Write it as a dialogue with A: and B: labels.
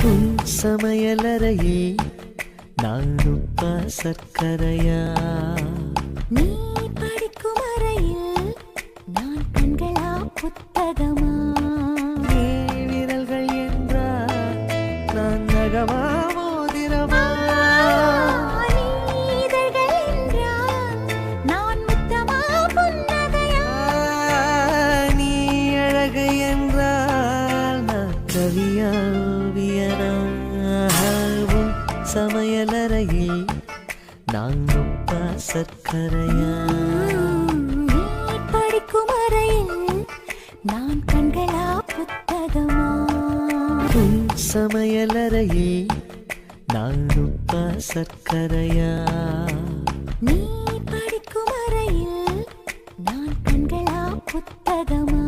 A: உன் சமையலறையே நான் உப்பா சர்க்கரையா?
B: நீ படிக்கும் அறையில் நான் கண்களா புத்தகமா?
A: நீ விரல்கள் என்றால் நான் நகமா மோதிரமா?
B: நீ இதழ்கள் என்றால் நான் முத்தமா புன்னகையா?
A: நீ அழகு என்றால் நான் கவியா ஓவியனா? உன் சமையலறையே நான் உப்பா சர்க்கரையா?
B: நீ படிக்கும் அறையில் நான் கண்களா புத்தகமா?
A: உன் சமையலறையே நான் உப்பா சர்க்கரையா?
B: நீ படிக்கும் அறையில் நான் கண்களா புத்தகமா?